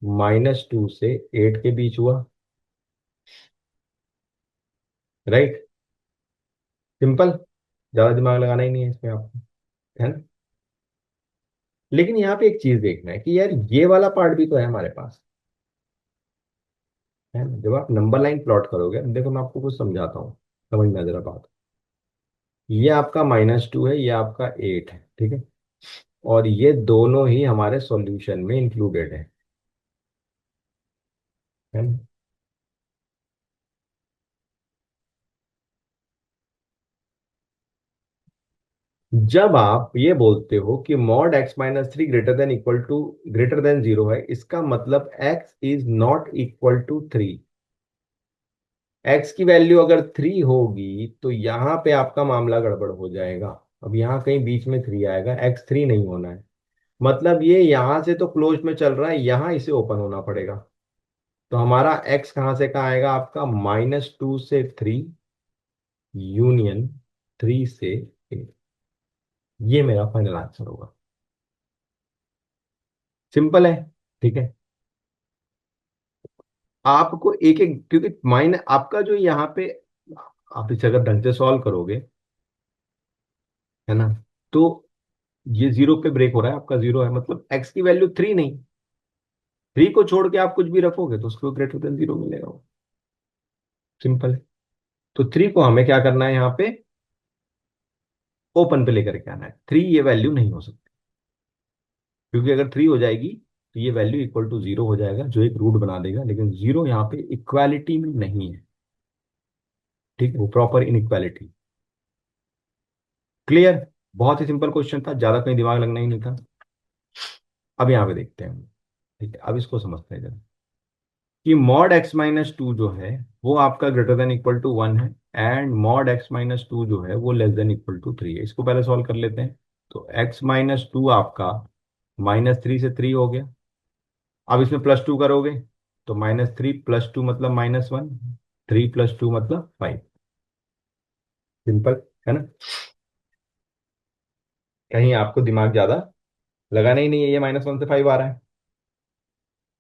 माइनस टू से एट के बीच हुआ। राइट, सिंपल, ज्यादा दिमाग लगाना ही नहीं है इसमें आपको, है ना। लेकिन यहाँ पे एक चीज देखना है कि यार ये वाला पार्ट भी तो है हमारे पास, है ना। जब आप नंबर लाइन प्लॉट करोगे, देखो मैं आपको कुछ समझाता हूँ, समझना जरा बात। ये आपका माइनस टू है, ये आपका एट है, ठीक है, और ये दोनों ही हमारे सॉल्यूशन में इंक्लूडेड है ना। जब आप ये बोलते हो कि mod x minus three greater than equal to greater than zero है, इसका मतलब x is not equal to three. X की वैल्यू अगर थ्री होगी तो यहां पे आपका मामला गड़बड़ हो जाएगा। अब यहाँ कहीं बीच में थ्री आएगा, एक्स थ्री नहीं होना है। मतलब ये यहां से तो क्लोज में चल रहा है, यहां इसे ओपन होना पड़ेगा। तो हमारा एक्स कहां से कहाँ आएगा, आपका माइनस टू से थ्री यूनियन थ्री से एट। ये मेरा फाइनल आंसर होगा। सिंपल है, ठीक है। आपको एक एक, क्योंकि माइनस आपका जो यहाँ पे, आप इसे अगर ढंग से सॉल्व करोगे, है ना, तो ये जीरो पे ब्रेक हो रहा है, आपका जीरो है, मतलब एक्स की वैल्यू थ्री नहीं, थ्री को छोड़ के आप कुछ भी रखोगे तो उसको ग्रेटर देन जीरो मिलेगा वो। सिंपल है। तो थ्री को हमें क्या करना है, यहाँ पे ओपन पे लेकर के आना है। थ्री ये वैल्यू नहीं हो सकती, क्योंकि अगर थ्री हो जाएगी तो ये वैल्यू इक्वल टू जीरो हो जाएगा, जो एक रूट बना देगा, लेकिन जीरो यहाँ पे इक्वालिटी में नहीं है। ठीक है, वो प्रॉपर इनइक्वालिटी। क्लियर। बहुत ही सिंपल क्वेश्चन था, ज्यादा कहीं दिमाग लगना ही नहीं था। अब यहाँ पे देखते हैं। ठीक है, अब इसको समझते हैं जरा कि मॉड एक्स माइनस टू जो है वो आपका greater than equal to one है, and mod x minus two जो है वो less than equal to three है। इसको पहले सॉल्व कर लेते हैं। तो एक्स माइनस टू आपका माइनस थ्री से थ्री हो गया। अब इसमें प्लस टू करोगे तो माइनस थ्री प्लस टू मतलब minus one, three plus two मतलब फाइव। सिंपल, है ना। कहीं आपको दिमाग ज्यादा लगाना ही नहीं है, ये माइनस वन से फाइव आ रहा है।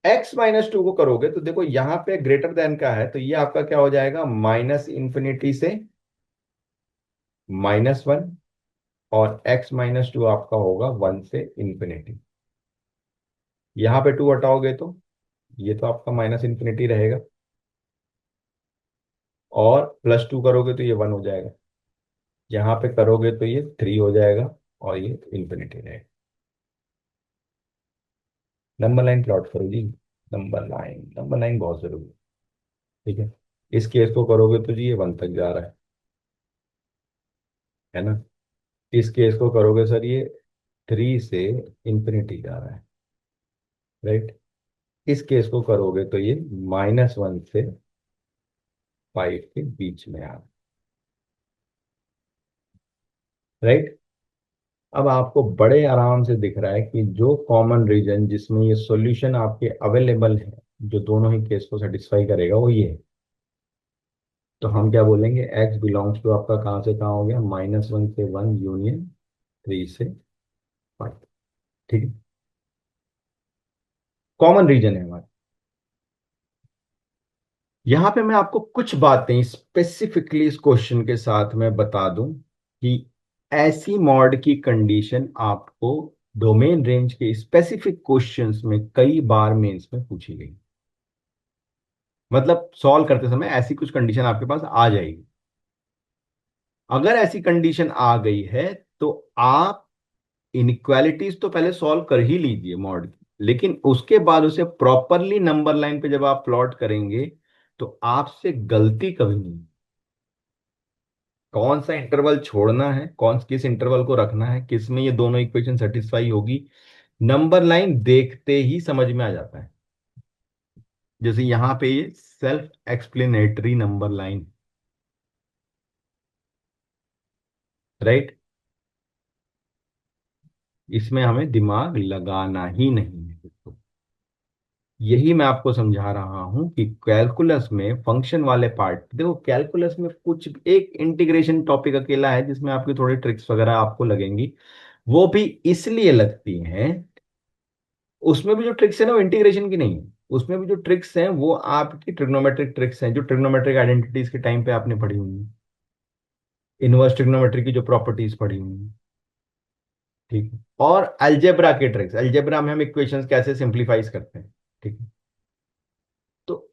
एक्स माइनस टू को करोगे तो देखो यहां पे ग्रेटर देन का है, तो ये आपका क्या हो जाएगा, माइनस इंफिनिटी से माइनस वन, और एक्स माइनस टू आपका होगा वन से इंफिनिटी। यहां पे टू हटाओगे तो ये तो आपका माइनस इंफिनिटी रहेगा, और प्लस टू करोगे तो ये वन हो जाएगा। यहां पे करोगे तो ये थ्री हो जाएगा, और ये इंफिनिटी रहेगा। नंबर लाइन प्लॉट करो जी, नंबर लाइन, नंबर लाइन बहुत जरूरी है। ठीक है, इस केस को करोगे तो जी ये वन तक जा रहा है ना। इस केस को करोगे सर, ये थ्री से इंफिनिटी जा रहा है। राइट, इस केस को करोगे तो ये माइनस वन से फाइव के बीच में आ रहा है। राइट, अब आपको बड़े आराम से दिख रहा है कि जो कॉमन रीजन जिसमें ये सॉल्यूशन आपके अवेलेबल है, जो दोनों ही केस को सेटिस्फाई करेगा, वो ये है। तो हम क्या बोलेंगे, एक्स बिलोंग्स टू आपका कहाँ से कहाँ हो गया, माइनस वन से वन यूनियन थ्री से फाइव। ठीक है, कॉमन रीजन है हमारा। यहां पे मैं आपको कुछ बातें स्पेसिफिकली इस क्वेश्चन के साथ में बता दूं कि ऐसी मॉड की कंडीशन आपको डोमेन रेंज के स्पेसिफिक क्वेश्चंस में कई बार मेंस में पूछी गई। मतलब सॉल्व करते समय ऐसी कुछ कंडीशन आपके पास आ जाएगी। अगर ऐसी कंडीशन आ गई है तो आप इनइक्वालिटीज तो पहले सॉल्व कर ही लीजिए मॉड की, लेकिन उसके बाद उसे प्रॉपरली नंबर लाइन पे जब आप प्लॉट करेंगे तो आपसे गलती कभी नहीं। कौन सा इंटरवल छोड़ना है, कौन किस इंटरवल को रखना है, किस में ये दोनों इक्वेशन सेटिस्फाई होगी, नंबर लाइन देखते ही समझ में आ जाता है। जैसे यहां पे ये self explanatory number line, right, इसमें हमें दिमाग लगाना ही नहीं है। यही मैं आपको समझा रहा हूं कि कैलकुलस में फंक्शन वाले पार्ट, देखो कैलकुलस में कुछ एक इंटीग्रेशन टॉपिक अकेला है जिसमें आपकी थोड़ी ट्रिक्स वगैरह आपको लगेंगी, वो भी इसलिए लगती हैं। उसमें भी जो ट्रिक्स है ना वो इंटीग्रेशन की नहीं है, उसमें भी जो ट्रिक्स हैं वो आपकी ट्रिग्नोमेट्रिक ट्रिक्स हैं जो ट्रिग्नोमेट्रिक आइडेंटिटीज के टाइम पे आपने पढ़ी हुई है, इनवर्स ट्रिग्नोमेट्री की जो प्रॉपर्टीज पढ़ी हुई है। ठीक है, और अलजेब्रा के ट्रिक्स, अलजेब्रा में हम इक्वेशंस कैसे सिंप्लीफाइज करते हैं। ठीक है, तो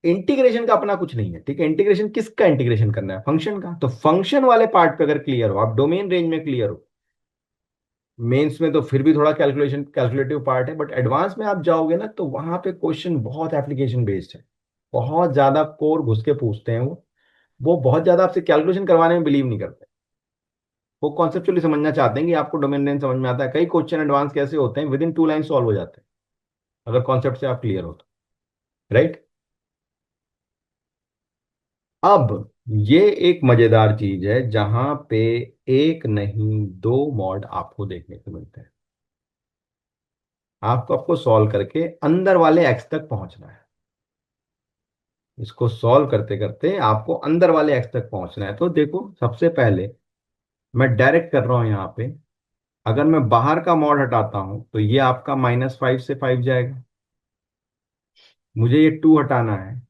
इंटीग्रेशन का अपना कुछ नहीं है। ठीक है, इंटीग्रेशन किसका इंटीग्रेशन करना है, फंक्शन का। तो फंक्शन वाले पार्ट पे अगर क्लियर हो आप, डोमेन रेंज में क्लियर हो, मेंस में तो फिर भी थोड़ा कैलकुलेशन कैलकुलेटिव पार्ट है, बट एडवांस में आप जाओगे ना तो वहां पे क्वेश्चन बहुत एप्लीकेशन बेस्ड है, बहुत ज्यादा कोर घुस के पूछते हैं वो बहुत ज्यादा आपसे कैलकुलेशन करवाने में बिलीव नहीं करते। वो कॉन्सेप्चुअली समझना चाहते हैं कि आपको डोमेन रेंज समझ में आता है। कई क्वेश्चन एडवांस कैसे होते हैं, विद इन 2 लाइन सॉल्व हो जाते हैं अगर कॉन्सेप्ट से आप क्लियर हो तो। राइट, अब ये एक मजेदार चीज है जहां पे एक नहीं दो मॉड आपको देखने को मिलते हैं। आपको आपको सॉल्व करके अंदर वाले एक्स तक पहुंचना है। इसको सॉल्व करते करते आपको अंदर वाले एक्स तक पहुंचना है। तो देखो सबसे पहले मैं डायरेक्ट कर रहा हूं यहाँ पे, अगर मैं बाहर का मॉड हटाता हूं तो ये आपका -5 से 5 जाएगा। मुझे ये 2 हटाना है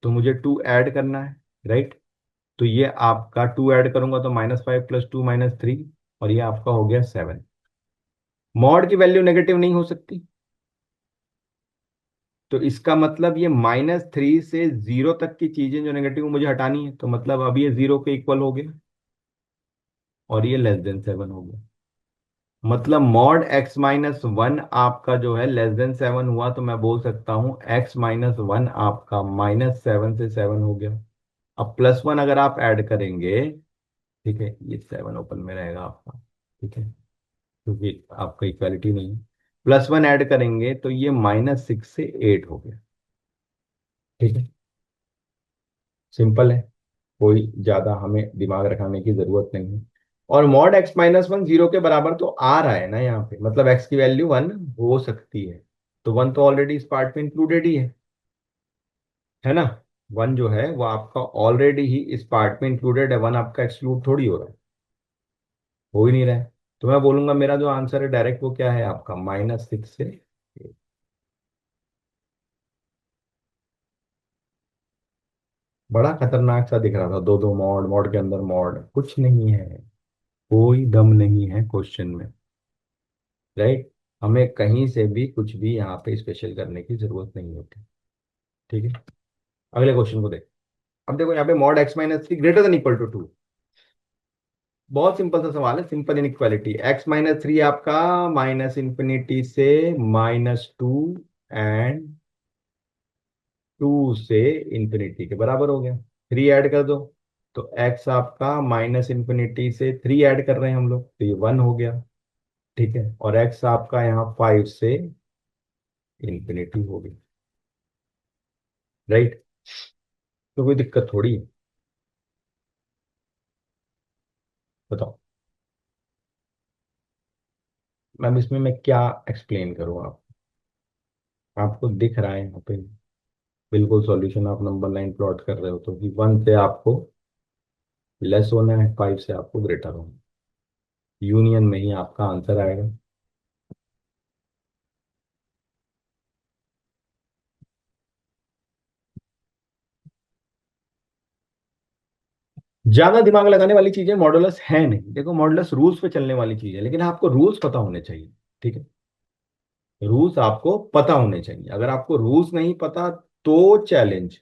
तो मुझे 2 ऐड करना है। राइट, तो ये आपका 2 ऐड करूंगा तो -5 + 2 -3, और ये आपका हो गया 7। मॉड की वैल्यू नेगेटिव नहीं हो सकती, तो इसका मतलब ये -3 से 0 तक की चीजें जो नेगेटिव मुझे हटानी है, तो मतलब अब ये 0 के इक्वल हो गया और ये <<7 हो गया। मतलब मॉड x-1 आपका जो है <<7 हुआ, तो मैं बोल सकता हूं x-1 आपका -7 से 7 हो गया। अब +1 अगर आप ऐड करेंगे, ठीक है, ये 7 ओपन में रहेगा आपका। ठीक है, क्योंकि आपका इक्वालिटी नहीं है, +1 ऐड करेंगे तो ये -6 से 8 हो गया। ठीक है, सिंपल है, कोई ज्यादा हमें दिमाग रखाने की जरूरत नहीं है। और मॉड x-1 0 के बराबर तो आ रहा है ना यहाँ पे, मतलब x की वैल्यू 1 हो सकती है, तो 1 तो ऑलरेडी इस पार्ट में इंक्लूडेड ही है ना। 1 जो है वो आपका ऑलरेडी ही इस पार्ट में इंक्लूडेड है, 1 आपका एक्सक्लूड थोड़ी हो रहा है, हो ही नहीं रहा है। तो मैं बोलूंगा मेरा जो आंसर है डायरेक्ट वो क्या है आपका -6 से 8। बड़ा खतरनाक सा दिख रहा था, दो दो मॉड, मॉड के अंदर मॉड, कुछ नहीं है, कोई दम नहीं है क्वेश्चन में। राइट, हमें कहीं से भी कुछ भी यहाँ पे स्पेशल करने की जरूरत नहीं होती। ठीक है, अगले क्वेश्चन को देख। अब देखो यहाँ पे mod x-3 greater than equal to 2। बहुत सिंपल सा सवाल है, सिंपल इनइक्वालिटी। x-3 आपका -∞ से -2 एंड 2 से इंफिनिटी के बराबर हो गया। 3 ऐड कर दो तो x आपका -∞ से 3 ऐड कर रहे हैं हम लोग, तो ये 1 हो गया। ठीक है, और x आपका यहाँ 5 से इंफिनिटी हो गई। राइट, तो कोई दिक्कत थोड़ी है, बताओ। मैम इसमें मैं क्या एक्सप्लेन करूँ आपको दिख रहा है यहाँ पे बिल्कुल सॉल्यूशन, आप नंबर लाइन प्लॉट कर रहे हो तो कि 1 से आपको लेस होना है, 5 से आपको ग्रेटर होना है, यूनियन में ही आपका आंसर आएगा। ज्यादा दिमाग लगाने वाली चीजें मॉडुलस है नहीं। देखो मॉडुलस रूल्स पे चलने वाली चीज है, लेकिन आपको रूल्स पता होने चाहिए। ठीक है, रूल्स आपको पता होने चाहिए, अगर आपको रूल्स नहीं पता तो चैलेंज।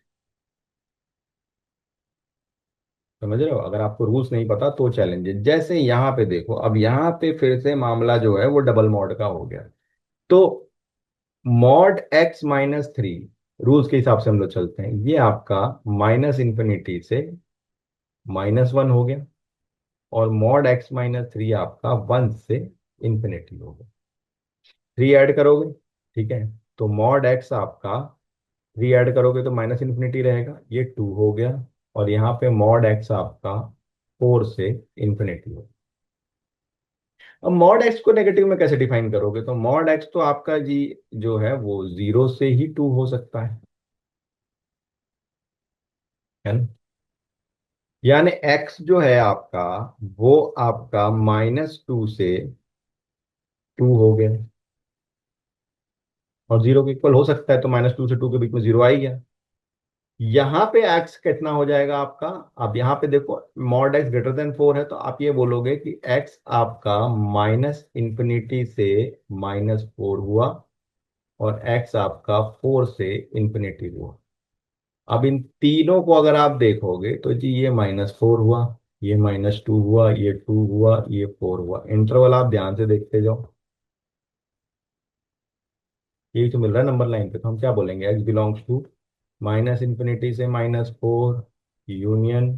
समझ रहे हो, अगर आपको रूल्स नहीं पता तो चैलेंज है। जैसे यहाँ पे देखो, अब यहाँ पे फिर से मामला जो है वो डबल मॉड का हो गया। तो मॉड x-3, रूल्स के हिसाब से हम लोग चलते हैं, ये आपका -∞ से -1 हो गया, और मॉड x-3 आपका 1 से इंफिनिटी हो गया। 3 ऐड करोगे, ठीक है, तो मॉड x आपका 3 ऐड करोगे तो -∞ रहेगा, ये 2 हो गया, और यहाँ पे मॉड x आपका फोर से इंफिनिटी हो। अब मॉड एक्स को नेगेटिव में कैसे डिफाइन करोगे, तो मॉड एक्स तो आपका जी जो है वो जीरो से ही टू हो सकता है ना। यानी एक्स जो है आपका, वो आपका -2 से 2 हो गया, और जीरो के इक्वल हो सकता है, तो -2 से 2 के बीच में जीरो आ ही गया। यहाँ पे एक्स कितना हो जाएगा आपका, अब यहाँ पे देखो मॉड एक्स ग्रेटर देन 4 है, तो आप ये बोलोगे कि एक्स आपका -इंफिनिटी से -4 हुआ, और एक्स आपका 4 से इंफिनिटी हुआ। अब इन तीनों को अगर आप देखोगे तो जी ये -4 हुआ, ये -2 हुआ, ये 2 हुआ, ये 4 हुआ। इंटरवल आप ध्यान से देखते जाओ, यही तो मिल रहा है नंबर लाइन पे। तो हम क्या बोलेंगे, एक्स बिलोंग्स टू -इंफिनिटी से -4 यूनियन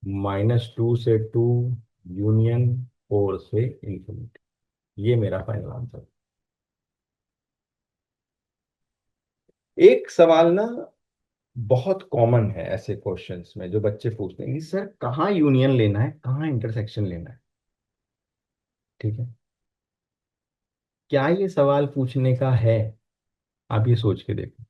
-2 से 2 यूनियन 4 से इंफिनिटी। ये मेरा फाइनल आंसर। एक सवाल ना बहुत कॉमन है ऐसे क्वेश्चंस में, जो बच्चे पूछते हैं कि सर कहाँ यूनियन लेना है, कहाँ इंटरसेक्शन लेना है। ठीक है, क्या ये सवाल पूछने का है, आप ये सोच के देखो,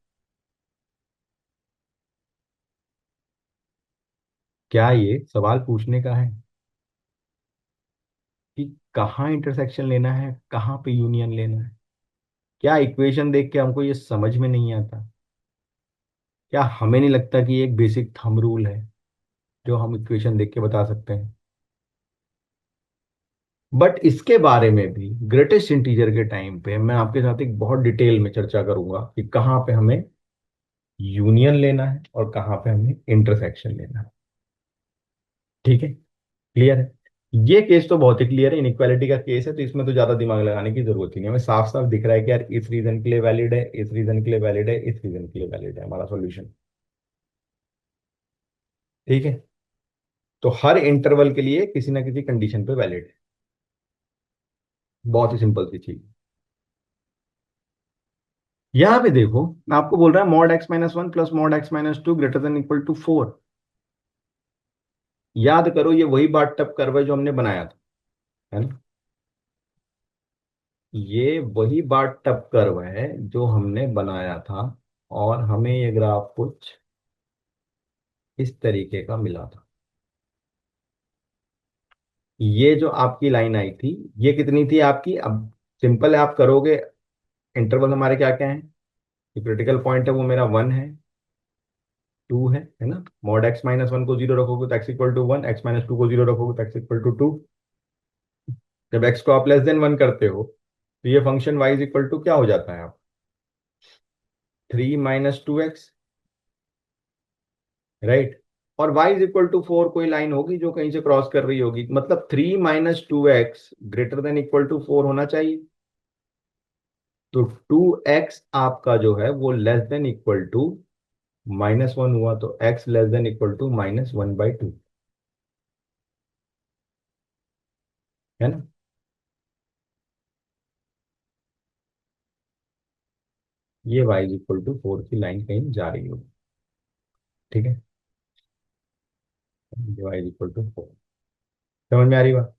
क्या ये सवाल पूछने का है कि कहाँ इंटरसेक्शन लेना है, कहाँ पे यूनियन लेना है। क्या इक्वेशन देख के हमको ये समझ में नहीं आता, क्या हमें नहीं लगता कि ये एक बेसिक थंब रूल है जो हम इक्वेशन देख के बता सकते हैं। बट इसके बारे में भी ग्रेटेस्ट इंटीजर के टाइम पे मैं आपके साथ एक बहुत डिटेल में चर्चा करूंगा कि कहाँ पे हमें यूनियन लेना है और कहाँ पे हमें इंटरसेक्शन लेना है। ठीक है, क्लियर है। ये केस तो बहुत ही क्लियर है, इनइक्वालिटी का केस है, तो इसमें तो ज्यादा दिमाग लगाने की जरूरत ही नहीं है। हमें साफ साफ दिख रहा है कि यार इस रीजन के लिए वैलिड है, इस रीजन के लिए वैलिड है, इस रीजन के लिए वैलिड है हमारा सॉल्यूशन। ठीक है, तो हर इंटरवल के लिए किसी ना किसी कंडीशन पे वैलिड है। बहुत ही सिंपल सी चीज। यहां पे देखो, मैं आपको बोल रहा है mod x-1 plus mod x-2 greater than equal to 4। याद करो ये वही बात टप कर्व है जो हमने बनाया था, है ना। ये वही बात टप कर्व है जो हमने बनाया था, और हमें ये ग्राफ कुछ इस तरीके का मिला था। ये जो आपकी लाइन आई थी, ये कितनी थी आपकी, अब सिंपल है, आप करोगे। इंटरवल हमारे क्या क्या है, क्रिटिकल पॉइंट है वो मेरा 1 है, 2 है ना। मॉड x-1 को 0 रखोगे तो x इक्वल टू 1, x-2 को 0 रखोगे तो x इक्वल टू 2। जब x को आप लेस देन 1 करते हो तो ये function y is equal to क्या हो जाता है आप, 3 - 2x, राइट। और y इज इक्वल टू 4 कोई लाइन होगी जो कहीं से क्रॉस कर रही होगी, मतलब 3 - 2x greater than equal to 4 होना चाहिए। तो 2x आपका जो है वो लेस देन इक्वल टू -1 हुआ, तो x less than equal to -1/2, है ना। ये y इज इक्वल टू 4 की लाइन कहीं जा रही होगी। ठीक है, ये y इज इक्वल टू 4। समझ में आ रही बात।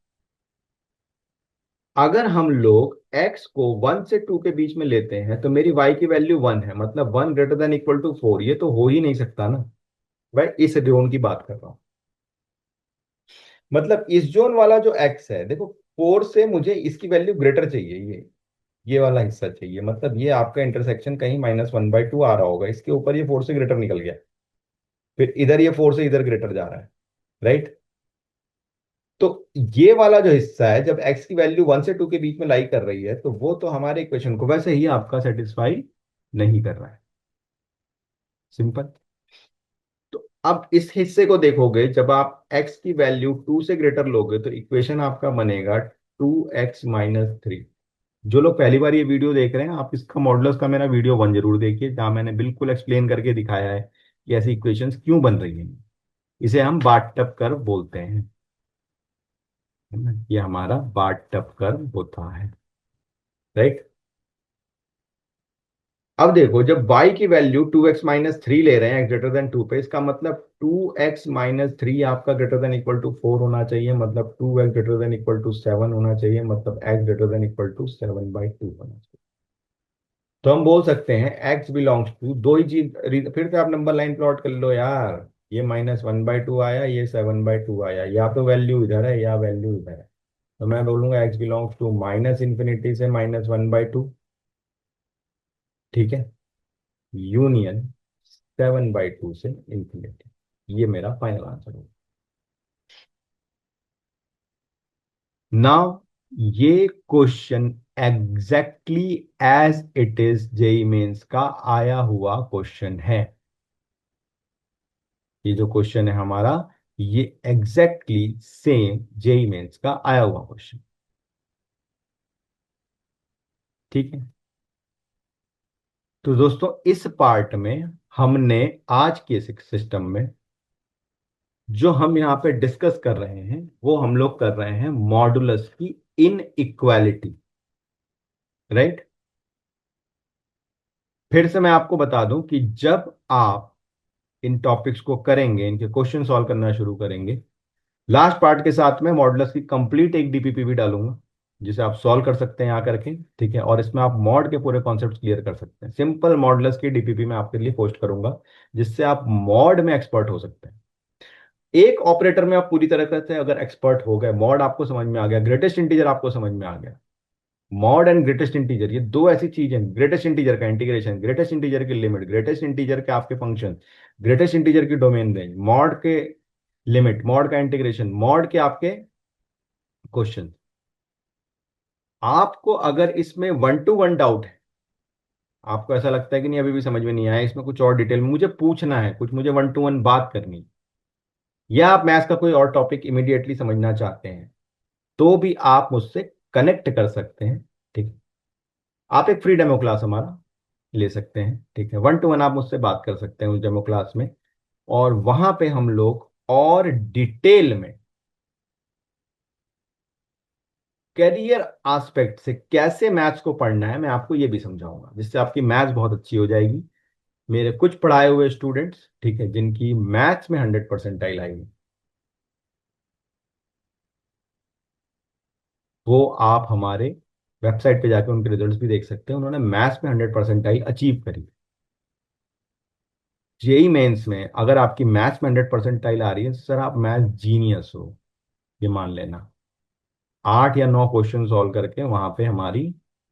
अगर हम लोग x को 1 से 2 के बीच में लेते हैं तो मेरी y की वैल्यू 1 है, मतलब 1 ग्रेटर देन इक्वल टू 4, ये तो हो ही नहीं सकता ना। भाई इस जोन की बात कर रहा हूं, मतलब इस जोन वाला जो x है, देखो 4 से मुझे इसकी वैल्यू ग्रेटर चाहिए, ये वाला हिस्सा चाहिए, मतलब ये आपका इंटरसेक्शन कहीं -1/2 आ रहा होगा, इसके ऊपर ये 4 से ग्रेटर निकल गया, फिर इधर ये 4 से इधर ग्रेटर जा रहा है, राइट। तो ये वाला जो हिस्सा है, जब x की वैल्यू 1 से 2 के बीच में लाई कर रही है, तो वो तो हमारे इक्वेशन को वैसे ही आपका सेटिस्फाई नहीं कर रहा है। सिंपल। तो अब इस हिस्से को देखोगे, जब आप x की वैल्यू 2 से ग्रेटर लोगे तो इक्वेशन आपका बनेगा 2x - 3। जो लोग पहली बार ये वीडियो देख रहे हैं, आप इसका मॉडुलस का मेरा वीडियो 1 जरूर देखिए, जहां मैंने बिल्कुल एक्सप्लेन करके दिखाया है कि ऐसी इक्वेशंस क्यों बन रही हैं। इसे हम बाथ टब कर्व बोलते हैं, है ना। ये हमारा बाथ टब कर्व होता है, राइट। अब देखो, जब y की वैल्यू 2x माइनस थ्री ले रहे हैं x ग्रेटर देन 2 पे, इसका मतलब 2x माइनस थ्री आपका ग्रेटर देन इक्वल टू 4 होना चाहिए, मतलब 2x greater than equal to 7 होना चाहिए, मतलब x greater than equal to 7/2 होना चाहिए। तो हम बोल सकते हैं x बिलोंग्स टू, दो ही चीज, फिर से आप नंबर लाइन प्लॉट कर लो यार। ये -1/2 आया, ये 7/2 आया, या तो वैल्यू इधर है या वैल्यू इधर है। तो मैं बोलूंगा x belongs to minus infinity से -1/2, ठीक है, यूनियन 7/2 से इंफिनिटी। ये मेरा फाइनल आंसर होगा। नाउ ये question exactly as it is JEE Mains का आया हुआ क्वेश्चन है। ये जो क्वेश्चन है हमारा, ये एग्जैक्टली सेम जेई मेंस का आया हुआ क्वेश्चन, ठीक है। तो दोस्तों, इस पार्ट में हमने आज के सिस्टम में जो हम यहाँ पे डिस्कस कर रहे हैं, वो हम लोग कर रहे हैं मॉडुलस की इनइक्वालिटी, राइट। फिर से मैं आपको बता दूं कि जब आप इन टॉपिक्स को करेंगे, इनके क्वेश्चन सॉल्व करना शुरू करेंगे, लास्ट पार्ट के साथ में मॉडुलस की कंप्लीट एक डीपीपी भी डालूंगा, जिसे आप सॉल्व कर सकते हैं यहाँ करके, ठीक है। और इसमें आप मॉड के पूरे कॉन्सेप्ट क्लियर कर सकते हैं। सिंपल मॉडुलस की डीपीपी मैं आपके लिए पोस्ट करूंगा, जिससे आप मॉड में एक्सपर्ट हो सकते हैं। एक ऑपरेटर में आप पूरी तरह से अगर एक्सपर्ट हो गए, मॉड आपको समझ में आ गया, ग्रेटेस्ट इंटीजर आपको समझ में आ गया, मॉड एंड ग्रेटेस्ट इंटीजर ये दो ऐसी चीजें हैं, ग्रेटेस्ट इंटीजर का इंटीग्रेशन, ग्रेटेस्ट इंटीजर की लिमिट, ग्रेटेस्ट इंटीजर के आपके फंक्शन, ग्रेटेस्ट इंटीजर की डोमेन रेंज, मॉड के लिमिट, मॉड का इंटीग्रेशन, मॉड के आपके क्वेश्चन। आपको अगर इसमें 1 to 1 डाउट है, आपको ऐसा लगता है कि नहीं अभी भी समझ में नहीं आया, इसमें कुछ और डिटेल में मुझे पूछना है, कुछ मुझे 1 to 1 बात करनी है, या आप मैथ्स का कोई और टॉपिक इमीडिएटली समझना चाहते हैं, तो भी आप मुझसे कनेक्ट कर सकते हैं, ठीक है। आप एक फ्री डेमो क्लास हमारा ले सकते हैं, ठीक है। 1 to 1 आप मुझसे बात कर सकते हैं उस डेमो क्लास में, और वहां पे हम लोग और डिटेल में करियर एस्पेक्ट से कैसे मैथ्स को पढ़ना है मैं आपको ये भी समझाऊंगा, जिससे आपकी मैथ्स बहुत अच्छी हो जाएगी। मेरे कुछ पढ़ाए हुए स्टूडेंट्स, ठीक है, जिनकी मैथ्स में 100% आई है, वो आप हमारे वेबसाइट पे जाकर उनके रिजल्ट्स भी देख सकते हैं। उन्होंने मैथ्स में 100% अचीव करी। जेई मेंस में अगर आपकी मैथ्स में 100% आ रही है, सर आप मैथ जीनियस हो, ये मान लेना। 8 या 9 क्वेश्चन सॉल्व करके वहां पे हमारी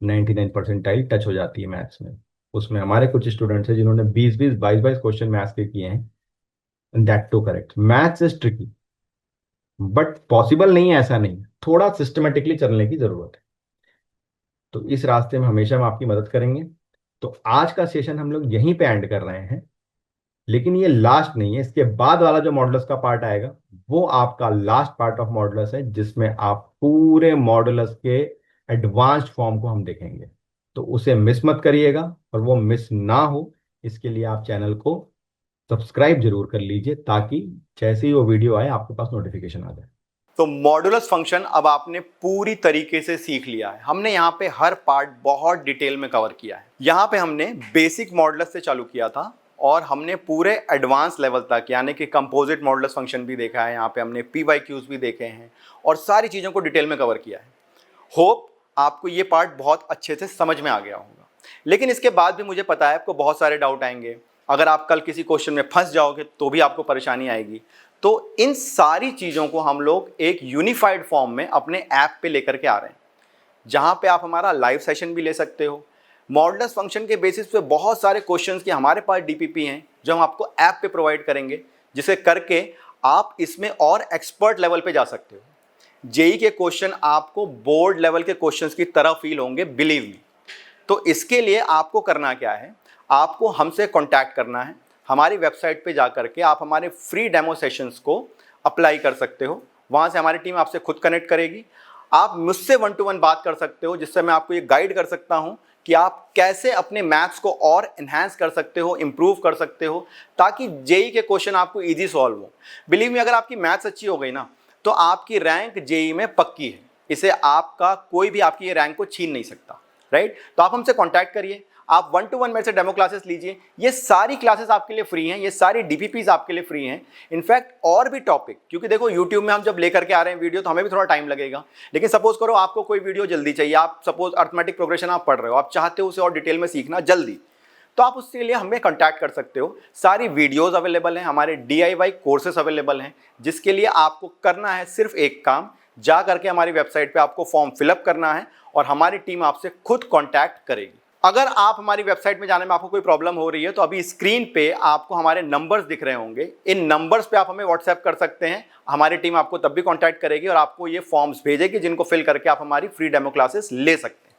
99% टच हो जाती है मैथ्स में। उसमें हमारे कुछ स्टूडेंट्स हैं जिन्होंने 20-20, 22-22 क्वेश्चन मैथ्स के किए हैं। That too correct, maths is tricky, but possible नहीं है ऐसा नहीं, थोड़ा सिस्टमेटिकली चलने की जरूरत है। तो इस रास्ते में हमेशा हम आपकी मदद करेंगे। तो आज का सेशन हम लोग यहीं पे एंड कर रहे हैं, लेकिन ये लास्ट नहीं है। इसके बाद वाला जो मॉडुलस का पार्ट आएगा, वो आपका लास्ट पार्ट ऑफ मॉडुलस है, जिसमें आप पूरे मॉडुलस के एडवांस्ड फॉर्म को हम देखेंगे। तो उसे मिस मत करिएगा, और वो मिस ना हो इसके लिए आप चैनल को सब्सक्राइब जरूर कर लीजिए, ताकि जैसे ही वो वीडियो आए आपके पास नोटिफिकेशन आ जाए। तो मॉडुलस फंक्शन अब आपने पूरी तरीके से सीख लिया है। हमने यहाँ पे हर पार्ट बहुत डिटेल में कवर किया है। यहाँ पे हमने बेसिक मॉडुलस से चालू किया था, और हमने पूरे एडवांस लेवल तक, यानी कि कंपोजिट मॉडुलस फंक्शन भी देखा है, यहाँ पे हमने PYQs भी देखे हैं, और सारी चीज़ों को डिटेल में कवर किया है। होप आपको ये पार्ट बहुत अच्छे से समझ में आ गया होगा। लेकिन इसके बाद भी मुझे पता है आपको बहुत सारे डाउट आएंगे। अगर आप कल किसी क्वेश्चन में फंस जाओगे तो भी आपको परेशानी आएगी। तो इन सारी चीज़ों को हम लोग एक यूनिफाइड फॉर्म में अपने ऐप पे लेकर के आ रहे हैं, जहां पे आप हमारा लाइव सेशन भी ले सकते हो। मॉडुलस फंक्शन के बेसिस पे बहुत सारे क्वेश्चंस की हमारे पास डीपीपी हैं, जो हम आपको ऐप पे प्रोवाइड करेंगे, जिसे करके आप इसमें और एक्सपर्ट लेवल पे जा सकते हो। जेई के क्वेश्चन आपको बोर्ड लेवल के क्वेश्चंस की तरह फील होंगे, बिलीव मी। तो इसके लिए आपको करना क्या है, आपको हमसे कांटेक्ट करना है। हमारी वेबसाइट पे जाकर के आप हमारे फ्री डेमो सेशंस को अप्लाई कर सकते हो। वहाँ से हमारी टीम आपसे खुद कनेक्ट करेगी। आप मुझसे 1 to 1 बात कर सकते हो, जिससे मैं आपको ये गाइड कर सकता हूँ कि आप कैसे अपने मैथ्स को और इन्हांस कर सकते हो, इंप्रूव कर सकते हो, ताकि जेई के क्वेश्चन आपको ईजी सॉल्व हो। बिलीव मी, अगर आपकी मैथ्स अच्छी हो गई ना, तो आपकी रैंक जेई में पक्की है। इसे आपका कोई भी आपकी ये रैंक को छीन नहीं सकता, राइट। तो आप हमसे कांटेक्ट करिए, आप 1-to-1 मेरे से डेमो क्लासेस लीजिए। ये सारी क्लासेस आपके लिए फ्री हैं, ये सारी डीपीपीज आपके लिए फ्री हैं। इनफैक्ट और भी टॉपिक, क्योंकि देखो यूट्यूब में हम जब लेकर के आ रहे हैं वीडियो तो हमें भी थोड़ा टाइम लगेगा, लेकिन सपोज करो आपको कोई वीडियो जल्दी चाहिए, आप सपोज अर्थमेटिक प्रोग्रेशन आप पढ़ रहे हो, आप चाहते हो उसे और डिटेल में सीखना जल्दी, तो आप उसके लिए हमें कांटेक्ट कर सकते हो। सारी वीडियोस अवेलेबल हैं, हमारे DIY कोर्सेस अवेलेबल हैं, जिसके लिए आपको करना है सिर्फ एक काम, जा करके हमारी वेबसाइट पे आपको फॉर्म फिलअप करना है और हमारी टीम आपसे खुद कांटेक्ट करेगी। अगर आप हमारी वेबसाइट में जाने में आपको कोई प्रॉब्लम हो रही है तो अभी स्क्रीन पे आपको हमारे नंबर्स दिख रहे होंगे, इन नंबर्स पे आप हमें व्हाट्सएप कर सकते हैं। हमारी टीम आपको तब भी कांटेक्ट करेगी और आपको ये फॉर्म्स भेजेगी जिनको फिल करके आप हमारी फ्री डेमो क्लासेस ले सकते हैं।